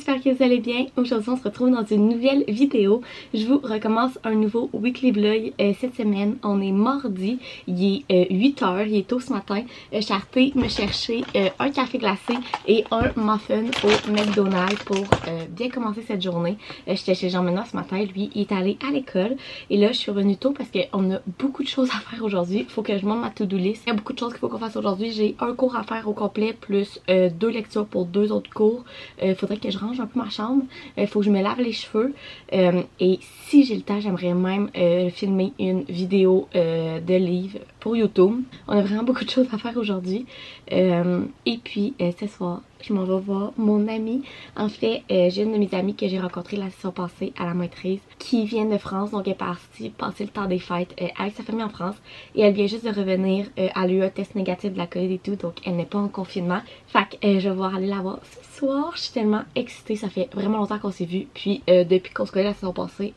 j'espère que vous allez bien. Aujourd'hui on se retrouve dans une nouvelle vidéo. Je vous recommence un nouveau weekly vlog cette semaine. On est mardi, il est 8h, il est tôt ce matin. Je suis partie me chercher un café glacé et un muffin au McDonald's pour bien commencer cette journée. J'étais chez Jean-Ménard ce matin, lui il est allé à l'école et là je suis revenue tôt parce qu'on a beaucoup de choses à faire aujourd'hui. Il faut que je monte ma to-do list. Il y a beaucoup de choses qu'il faut qu'on fasse aujourd'hui. J'ai un cours à faire au complet plus 2 lectures pour 2 autres cours. Il faudrait que je range un peu ma chambre. Il faut que je me lave les cheveux. Et si j'ai le temps, j'aimerais même filmer une vidéo de livre pour YouTube. On a vraiment beaucoup de choses à faire aujourd'hui. Et puis ce soir, je m'en vais voir mon amie. En fait, j'ai une de mes amies que j'ai rencontrée la saison passée à la maîtrise qui vient de France. Donc elle est partie passer le temps des fêtes avec sa famille en France. Et elle vient juste de revenir. Elle a eu un test négatif de la COVID et tout. Donc elle n'est pas en confinement. Fait que je vais voir aller la voir ce soir. Je suis tellement excitée. Ça fait vraiment longtemps qu'on s'est vu. Puis depuis qu'on se connaît la saison passée,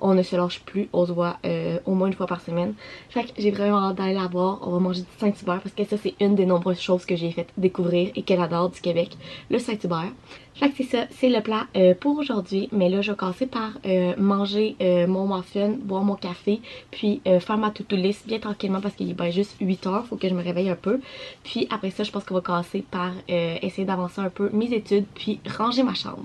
on ne se lâche plus. On se voit au moins une fois par semaine. Fait que j'ai vraiment hâte d'aller la voir. On va manger du Saint-Hubert parce que ça c'est une des nombreuses choses que j'ai fait découvrir et qu'elle adore du Québec, le Saint-Hubert. Fait que c'est ça, c'est le plat pour aujourd'hui. Mais là, je vais commencer par manger mon muffin, boire mon café, puis faire ma to-do list bien tranquillement parce qu'il est ben juste 8h, faut que je me réveille un peu. Puis après ça, je pense qu'on va commencer par essayer d'avancer un peu mes études, puis ranger ma chambre.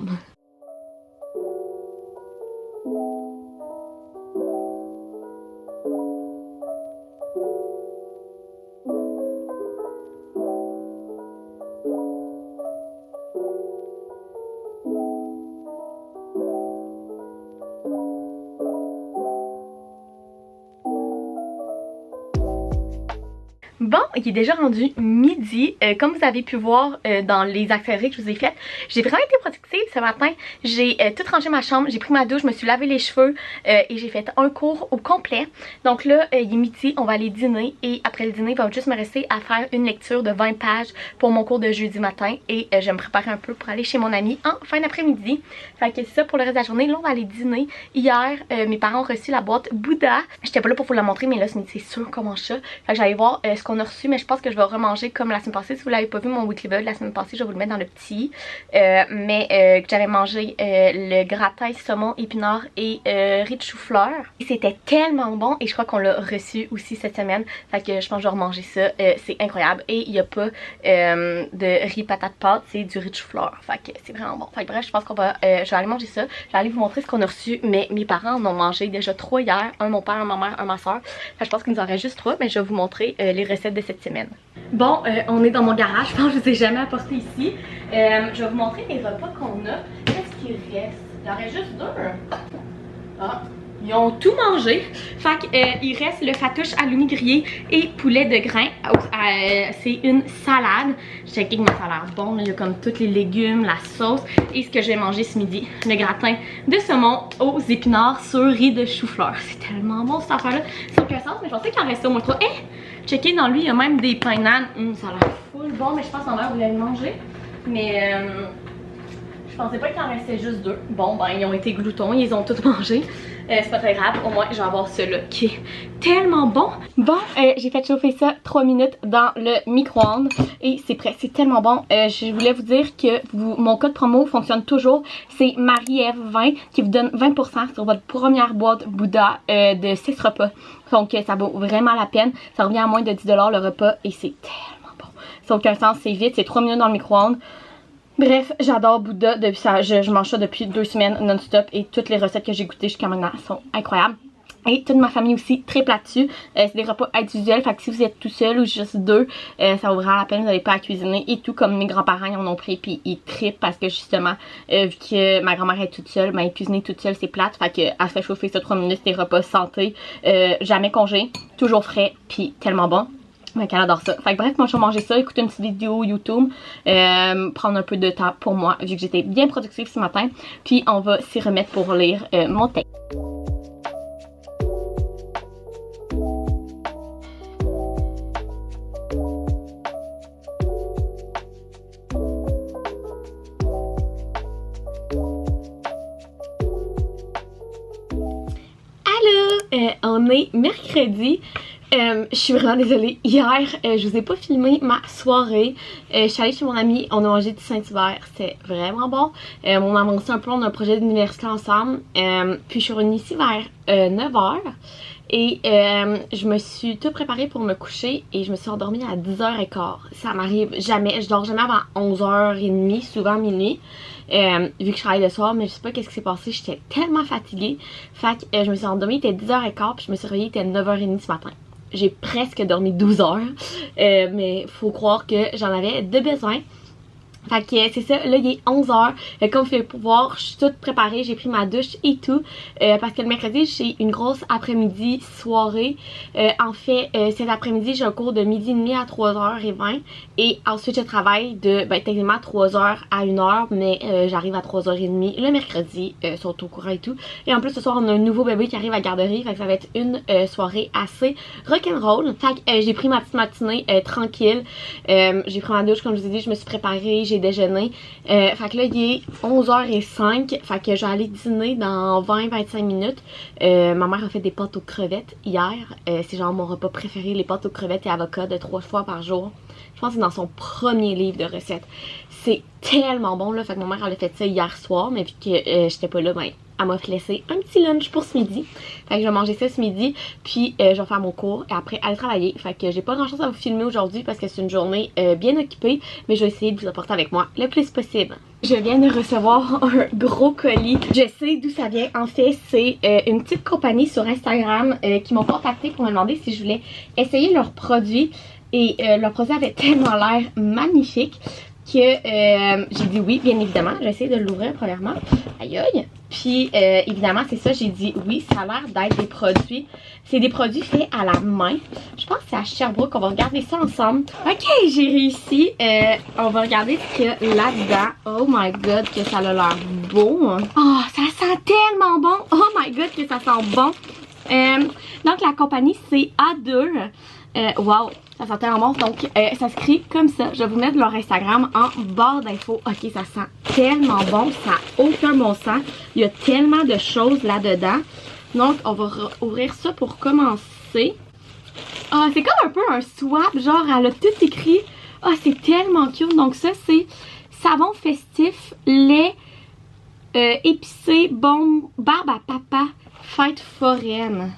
Bon, il est déjà rendu midi. Comme vous avez pu voir dans les accélérés que je vous ai faites, j'ai vraiment été productive ce matin. J'ai tout rangé ma chambre, j'ai pris ma douche, je me suis lavé les cheveux et j'ai fait un cours au complet. Donc là, il est midi, on va aller dîner et après le dîner, il va juste me rester à faire une lecture de 20 pages pour mon cours de jeudi matin et je vais me préparer un peu pour aller chez mon amie en fin d'après-midi. Fait que c'est ça pour le reste de la journée. Là, on va aller dîner. Hier, mes parents ont reçu la boîte Bouddha. J'étais pas là pour vous la montrer, mais là, c'est sûr qu'on mange ça. Fait que j'allais voir ce qu'on a reçu, mais je pense que je vais remanger comme la semaine passée. Si vous l'avez pas vu mon weekly vlog la semaine passée, je vais vous le mettre dans le petit. Que j'avais mangé le gratin saumon épinard et riz de chou-fleur. C'était tellement bon et je crois qu'on l'a reçu aussi cette semaine. Fait que je pense que je vais remanger ça. C'est incroyable. Et il n'y a pas de riz patate pâte, c'est du riz de chou-fleur. Fait que c'est vraiment bon. Fait que bref, je pense qu'on va. Je vais aller manger ça. Je vais aller vous montrer ce qu'on a reçu. Mais mes parents en ont mangé déjà 3 hier. Un mon père, un ma mère, un ma soeur. Fait que je pense qu'il nous en reste juste 3. Mais je vais vous montrer les recettes de cette semaine. Bon, on est dans mon garage. Je pense que je vous ai jamais apporté ici. Je vais vous montrer les repas qu'on a. Qu'est-ce qu'il reste? Il en reste juste 2. Ah, ils ont tout mangé. Fait qu'il reste le fatouche halloumi grillé et poulet de grain. C'est une salade. Je checké que ça a l'air bon. Là. Il y a comme tous les légumes, la sauce. Et ce que je vais manger ce midi, le gratin de saumon aux épinards sur riz de chou-fleur. C'est tellement bon cette affaire-là. Ça n'a aucun sens, mais je pensais qu'il en restait au moins 3. Checker dans lui, il y a même des pains nan. Ça a l'air full bon, mais je pense qu'en l'air, vous l'avez mangé. Mais je pensais pas qu'il en restait juste 2. Bon, ben, ils ont été gloutons, ils ont tous mangé. C'est pas très grave, au moins, je vais avoir celui-là qui est tellement bon. Bon, j'ai fait chauffer ça 3 minutes dans le micro-ondes et c'est prêt, c'est tellement bon. Je voulais vous dire que mon code promo fonctionne toujours. C'est Marie-Ève20 qui vous donne 20% sur votre première boîte Bouddha de 6 repas. Donc, ça vaut vraiment la peine. Ça revient à moins de 10$ le repas et c'est tellement bon. Ça n'a aucun sens, c'est vite, c'est 3 minutes dans le micro-ondes. Bref, j'adore Bouddha, depuis ça, je mange ça depuis 2 semaines non-stop et toutes les recettes que j'ai goûtées jusqu'à maintenant sont incroyables. Et toute ma famille aussi triple là-dessus. C'est des repas individuels, fait que si vous êtes tout seul ou juste 2, ça vaut vraiment la peine, vous n'avez pas à cuisiner. Et tout comme mes grands-parents ils en ont pris puis ils trippent parce que justement, vu que ma grand-mère est toute seule, ben cuisiner toute seule c'est plate. Fait que elle se fait chauffer ça 3 minutes, des repas santé, jamais congé, toujours frais puis tellement bon. Mais qu'elle adore ça. Fait que bref, moi je vais manger ça, écouter une petite vidéo YouTube, prendre un peu de temps pour moi vu que j'étais bien productive ce matin. Puis on va s'y remettre pour lire mon texte. Allô, on est mercredi. Je suis vraiment désolée. Hier, je vous ai pas filmé ma soirée. Je suis allée chez mon amie, on a mangé du Saint-Hubert, c'était vraiment bon. On a avancé un peu, on a un projet d'université ensemble. Puis je suis revenue ici vers 9h. Et je me suis tout préparée pour me coucher et je me suis endormie à 10h15. Ça m'arrive jamais, je dors jamais avant 11h30, souvent minuit. Vu que je travaille le soir, mais je sais pas qu'est-ce qui s'est passé, j'étais tellement fatiguée. Fait que je me suis endormie, il était 10h15, puis je me suis réveillée, il était 9h30 ce matin. J'ai presque dormi 12 heures, mais faut croire que j'en avais de besoin. Fait que c'est ça, là il est 11h, comme vous pouvez voir, je suis toute préparée, j'ai pris ma douche et tout, parce que le mercredi j'ai une grosse après-midi soirée. En fait, cet après-midi j'ai un cours de midi et demi à 3h20 et ensuite je travaille de techniquement 3h à 1h, mais j'arrive à 3h30 le mercredi, sont au courant et tout. Et en plus ce soir on a un nouveau bébé qui arrive à la garderie, fait que ça va être une soirée assez rock'n'roll. Fait que j'ai pris ma petite matinée tranquille, j'ai pris ma douche comme je vous ai dit, je me suis préparée, j'ai déjeuné. Fait que là, il est 11h05. Fait que je vais aller dîner dans 20-25 minutes. Ma mère a fait des pâtes aux crevettes hier. C'est genre mon repas préféré, les pâtes aux crevettes et avocats de 3 fois par jour. Je pense que c'est dans son premier livre de recettes. C'est tellement bon là. Fait que ma mère elle a fait ça hier soir, mais vu que j'étais pas là, elle m'a laissé un petit lunch pour ce midi. Fait que je vais manger ça ce midi, puis je vais faire mon cours et après aller travailler. Fait que j'ai pas grand chose à vous filmer aujourd'hui parce que c'est une journée bien occupée, mais je vais essayer de vous apporter avec moi le plus possible. Je viens de recevoir un gros colis. Je sais d'où ça vient. En fait, c'est une petite compagnie sur Instagram qui m'ont contacté pour me demander si je voulais essayer leurs produits. Et leur produit avait tellement l'air magnifique que j'ai dit oui, bien évidemment. J'ai essayé de l'ouvrir premièrement. Aïe aïe. Puis évidemment c'est ça, j'ai dit oui, ça a l'air d'être des produits. C'est des produits faits à la main. Je pense que c'est à Sherbrooke, on va regarder ça ensemble. Ok, j'ai réussi. On va regarder ce qu'il y a là-dedans. Oh my god, que ça a l'air beau. Oh, ça sent tellement bon. Oh my god, que ça sent bon. Donc la compagnie c'est A2. Wow, ça sent tellement bon. Donc ça s'écrit comme ça. Je vais vous mettre leur Instagram en barre d'infos. Ok, ça sent tellement bon. Ça n'a aucun bon sens. Il y a tellement de choses là-dedans. Donc on va ouvrir ça pour commencer. Ah, c'est comme un peu un swap. Genre elle a tout écrit. Ah, c'est tellement cute. Donc ça c'est savon festif, lait épicé, bombe, barbe à papa, fête foraine.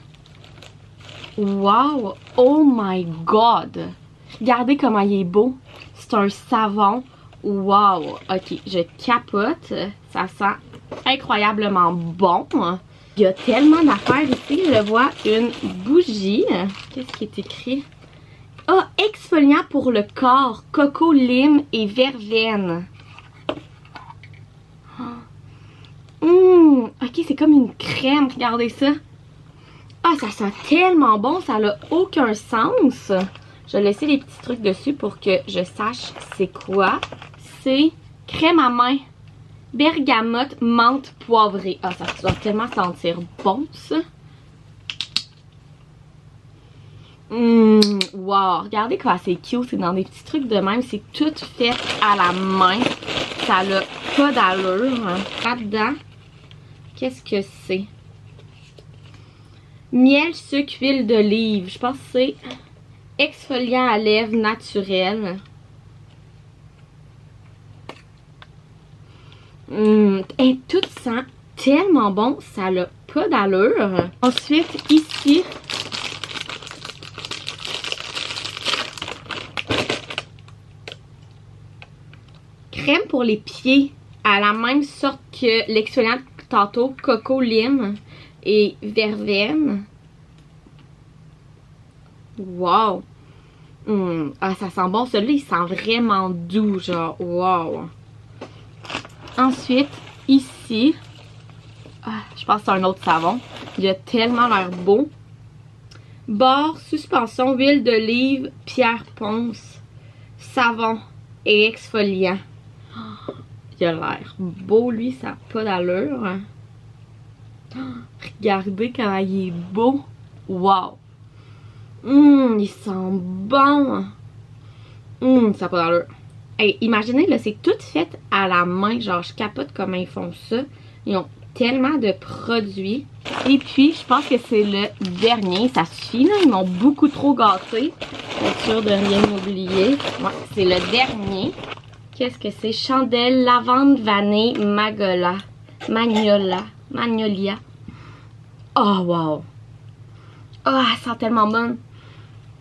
Wow! Oh my god! Regardez comment il est beau. C'est un savon. Wow! Ok, je capote. Ça sent incroyablement bon. Il y a tellement d'affaires ici. Je vois une bougie. Qu'est-ce qui est écrit? Ah, exfoliant pour le corps. Coco, lime et verveine. Ok, c'est comme une crème. Regardez ça. Ah, ça sent tellement bon, ça n'a aucun sens. Je vais laisser les petits trucs dessus pour que je sache c'est quoi. C'est crème à main, bergamote, menthe poivrée. Ah, ça doit tellement sentir bon, ça. Wow, regardez quoi, c'est cute, c'est dans des petits trucs de même. C'est tout fait à la main. Ça n'a pas d'allure. Là-dedans, qu'est-ce que c'est? Miel, sucre, huile d'olive. Je pense que c'est exfoliant à lèvres naturel. Et tout sent tellement bon. Ça n'a pas d'allure. Ensuite, ici, crème pour les pieds. À la même sorte que l'exfoliant tantôt. Coco, lime et verveine. Wow! Ah, ça sent bon. Celui-là, il sent vraiment doux, genre. Wow! Ensuite, ici, je pense que c'est un autre savon. Il a tellement l'air beau. Bord, suspension, huile d'olive, pierre ponce, savon et exfoliant. Il a l'air beau, lui, ça n'a pas d'allure. Regardez comment il est beau. Wow. Il sent bon. Ça n'a pas d'allure. Hey, imaginez, là, c'est tout fait à la main. Genre, je capote comment ils font ça. Ils ont tellement de produits. Et puis, je pense que c'est le dernier. Ça suffit, là. Ils m'ont beaucoup trop gâté. Pour être sûr de rien oublier. Ouais, c'est le dernier. Qu'est-ce que c'est? Chandelle, lavande, vanille, magnolia. Oh, wow! Oh, elle sent tellement bonne.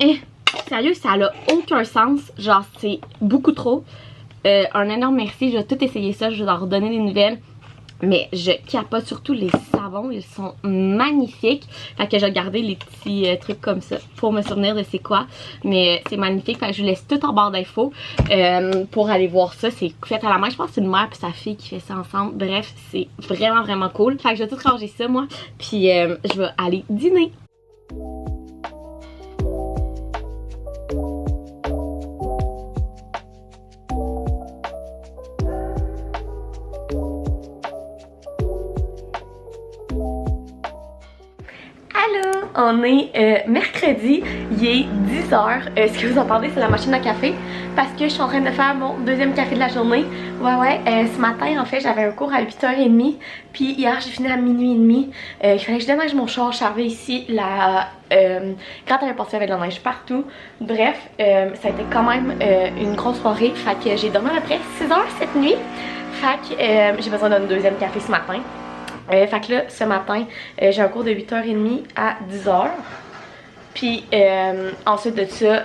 Eh, sérieux, ça n'a aucun sens. Genre, c'est beaucoup trop. Un énorme merci. Je vais tout essayer ça. Je vais leur redonner des nouvelles. Mais je capote surtout les savons. Ils sont magnifiques. Fait que je vais garder les petits trucs comme ça pour me souvenir de c'est quoi. Mais c'est magnifique. Fait que je vous laisse tout en barre d'infos pour aller voir ça. C'est fait à la main. Je pense que c'est une mère et sa fille qui fait ça ensemble. Bref, c'est vraiment, vraiment cool. Fait que je vais tout ranger ça, moi. Puis je vais aller dîner. Allô, on est mercredi, il est 10h. Ce que vous entendez, c'est la machine à café parce que je suis en train de faire mon deuxième café de la journée. Ouais, ce matin, en fait, j'avais un cours à 8h30, puis hier, j'ai fini à minuit et demi. Il fallait que je déneige mon char. Je suis arrivée ici, quand elle est partie avec de la neige partout. Bref, ça a été quand même une grosse soirée. Fait que j'ai dormi à peu près 6h cette nuit. Fait que j'ai besoin d'un deuxième café ce matin. Fait que là, ce matin, j'ai un cours de 8h30 à 10h. Puis ensuite de ça,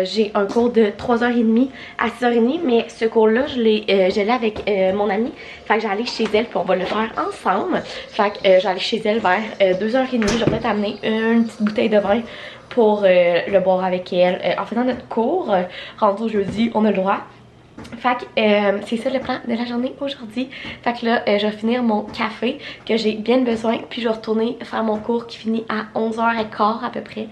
j'ai un cours de 3h30 à 6h30. Mais ce cours-là, je l'ai avec mon amie. Fait que j'allais chez elle, puis on va le faire ensemble. Fait que j'allais chez elle vers 2h30. Je vais peut-être amener une petite bouteille de vin pour le boire avec elle. En faisant notre cours, rendu au jeudi, on a le droit. Fait que c'est ça le plan de la journée aujourd'hui. Fait que là, je vais finir mon café que j'ai bien besoin. Puis je vais retourner faire mon cours qui finit à 11h15 à peu près.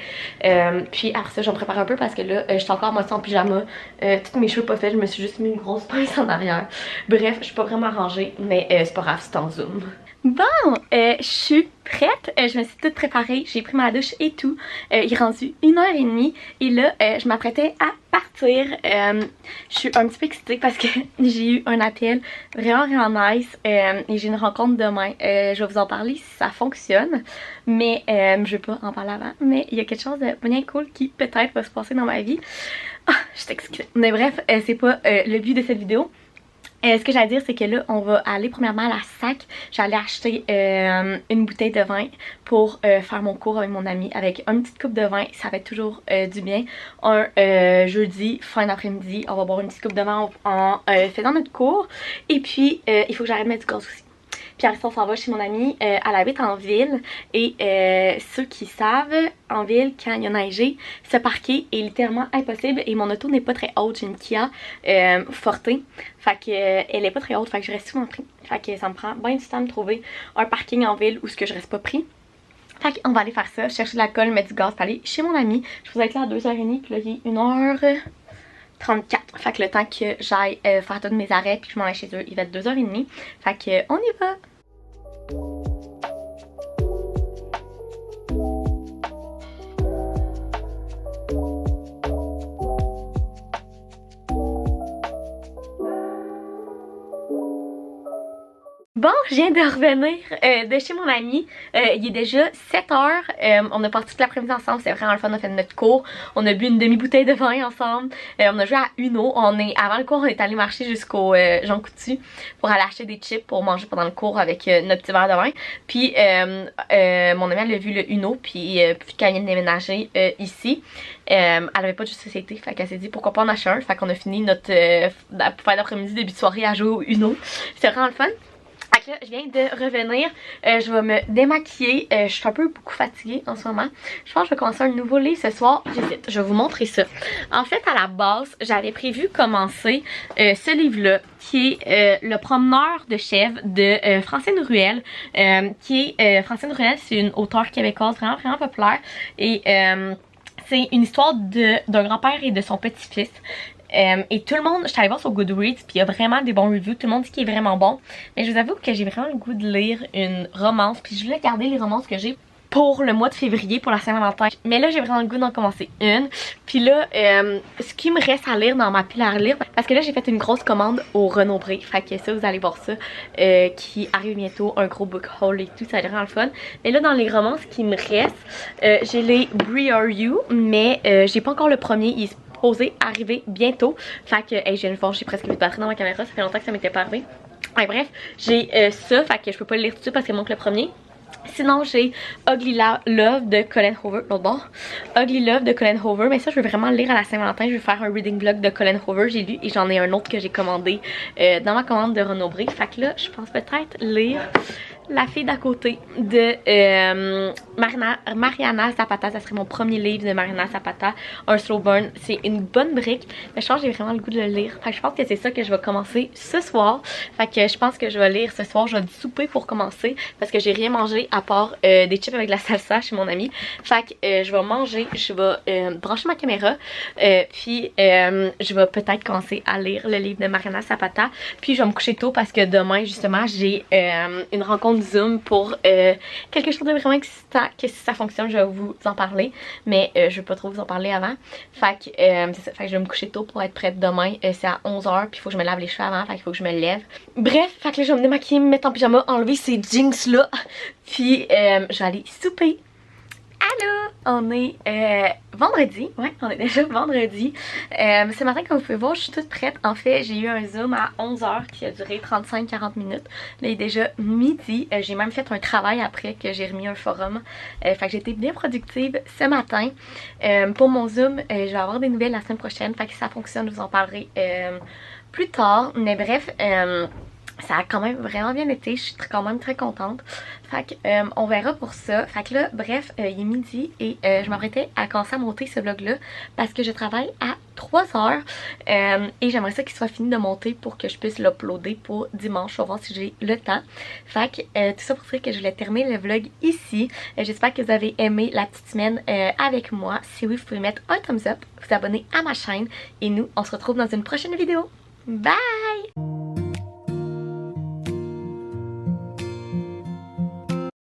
Puis après ça, je vais me préparer un peu parce que là, je suis encore à moitié en pyjama. Tous mes cheveux pas faits, je me suis juste mis une grosse pince en arrière. Bref, je suis pas vraiment rangée, mais c'est pas grave, c'est en zoom. Bon, je suis prête, je me suis toute préparée, j'ai pris ma douche et tout. Il est rendu 1h30 et là, je m'apprêtais à partir. Je suis un petit peu excitée parce que j'ai eu un appel vraiment nice et j'ai une rencontre demain. Je vais vous en parler si ça fonctionne, mais je vais pas en parler avant. Mais il y a quelque chose de bien cool qui peut-être va se passer dans ma vie. Ah, je suis excitée. Mais bref, c'est pas le but de cette vidéo. Ce que j'allais dire, c'est que là, on va aller premièrement à la SAC. J'allais acheter une bouteille de vin pour faire mon cours avec mon ami. Avec une petite coupe de vin, ça va être toujours du bien. Un jeudi, fin d'après-midi, on va boire une petite coupe de vin en faisant notre cours. Et puis, il faut que j'arrête de mettre du gaz aussi. Puis après ça, on s'en va chez mon amie. Elle habite en ville. Et ceux qui savent, en ville, quand il y a neigé, se parquer est littéralement impossible. Et mon auto n'est pas très haute. J'ai une Kia Forte. Fait que elle est pas très haute. Fait que je reste souvent pris. Fait que ça me prend bien du temps de trouver un parking en ville où ce que je reste pas pris. Fait qu'on va aller faire ça. Chercher de l'alcool, mettre du gaz, puis aller chez mon amie. Je vous être là à 2h30. Puis là, il est 1h34. Fait que le temps que j'aille faire tous mes arrêts puis que je m'en aille chez eux, il va être 2h30. Fait que on y va. Bon, je viens de revenir de chez mon ami. Il est déjà 7h. On a parti toute l'après-midi ensemble. C'est vraiment le fun. On a fait notre cours. On a bu une demi-bouteille de vin ensemble. On a joué à Uno. Avant le cours, on est allé marcher jusqu'au Jean Coutu pour aller acheter des chips pour manger pendant le cours avec notre petit verre de vin. Puis mon ami, elle a vu le Uno. Puis quand elle vient de déménager ici, elle avait pas de jeu de société. Fait qu'elle s'est dit pourquoi pas en acheter un. Fait qu'on a fini notre fin d'après-midi, début de soirée à jouer au Uno. C'est vraiment le fun. Fait que là, je viens de revenir, je vais me démaquiller, je suis un peu beaucoup fatiguée en ce moment. Je pense que je vais commencer un nouveau livre ce soir, j'hésite, je vais vous montrer ça. En fait, à la base, j'avais prévu commencer ce livre-là, qui est Le promeneur de chèvres de Francine Ruel, Francine Ruel, c'est une auteure québécoise vraiment populaire, et c'est une histoire d'un grand-père et de son petit-fils. Et tout le monde, je suis allée voir sur Goodreads, puis il y a vraiment des bons reviews, tout le monde dit qu'il est vraiment bon. Mais je vous avoue que j'ai vraiment le goût de lire une romance, puis je voulais garder les romances que j'ai pour le mois de février pour la Saint-Valentin. Mais là j'ai vraiment le goût d'en commencer une. Puis là ce qui me reste à lire dans ma pile à lire, parce que là j'ai fait une grosse commande au Renaud-Bré, fait que ça vous allez voir ça qui arrive bientôt, un gros book haul et tout, ça a l'air vraiment le fun. Mais là dans les romans ce qui me reste, j'ai les Brie Are You, mais j'ai pas encore le premier, il est supposé arriver bientôt. Fait que hey, je viens de voir, j'ai presque plus de batterie dans ma caméra, ça fait longtemps que ça m'était pas arrivé. Ouais, bref, j'ai ça, fait que je peux pas le lire tout de suite parce qu'il manque le premier. Sinon j'ai Ugly Love de Colin Hoover, l'autre bord. Ugly Love de Colin Hoover, mais ça je veux vraiment le lire à la Saint-Valentin. Je vais faire un reading vlog de Colin Hoover, j'ai lu et j'en ai un autre que j'ai commandé dans ma commande de Renaud-Bré. Fait que là je pense peut-être lire La fille d'à côté de Mariana Zapata. Ça serait mon premier livre de Mariana Zapata, un slow burn. C'est une bonne brique, mais je pense que j'ai vraiment le goût de le lire. Fait que je pense que c'est ça que je vais commencer ce soir. Fait que je pense que je vais lire ce soir. Je vais souper pour commencer parce que j'ai rien mangé à part des chips avec de la salsa chez mon ami. Fait que je vais manger, je vais brancher ma caméra, puis je vais peut-être commencer à lire le livre de Mariana Zapata. Puis je vais me coucher tôt parce que demain justement j'ai une rencontre Zoom pour quelque chose de vraiment excitant, que si ça fonctionne je vais vous en parler, mais je vais pas trop vous en parler avant. Fait que c'est ça, fait que je vais me coucher tôt pour être prête demain. C'est à 11h, puis il faut que je me lave les cheveux avant, fait qu'il faut que je me lève. Bref, fait que là je vais me démaquiller, me mettre en pyjama, enlever ces jeans là, puis je vais aller souper. Allô! On est vendredi, ouais, on est déjà vendredi. Ce matin, comme vous pouvez voir, je suis toute prête. En fait, j'ai eu un Zoom à 11h qui a duré 35-40 minutes. Là, il est déjà midi. J'ai même fait un travail après que j'ai remis un forum. Fait que j'ai été bien productive ce matin. Pour mon Zoom, je vais avoir des nouvelles la semaine prochaine. Fait que si ça fonctionne, je vous en parlerai plus tard. Mais bref, ça a quand même vraiment bien été, je suis quand même très contente. Fait que on verra pour ça. Fait que là, bref, il est midi et je m'apprêtais à commencer à monter ce vlog là parce que je travaille à 3h et j'aimerais ça qu'il soit fini de monter pour que je puisse l'uploader pour dimanche. On va voir si j'ai le temps. Fait que tout ça pour dire que je voulais terminer le vlog ici. J'espère que vous avez aimé la petite semaine avec moi. Si oui, vous pouvez mettre un thumbs up, vous abonner à ma chaîne et nous, on se retrouve dans une prochaine vidéo. Bye!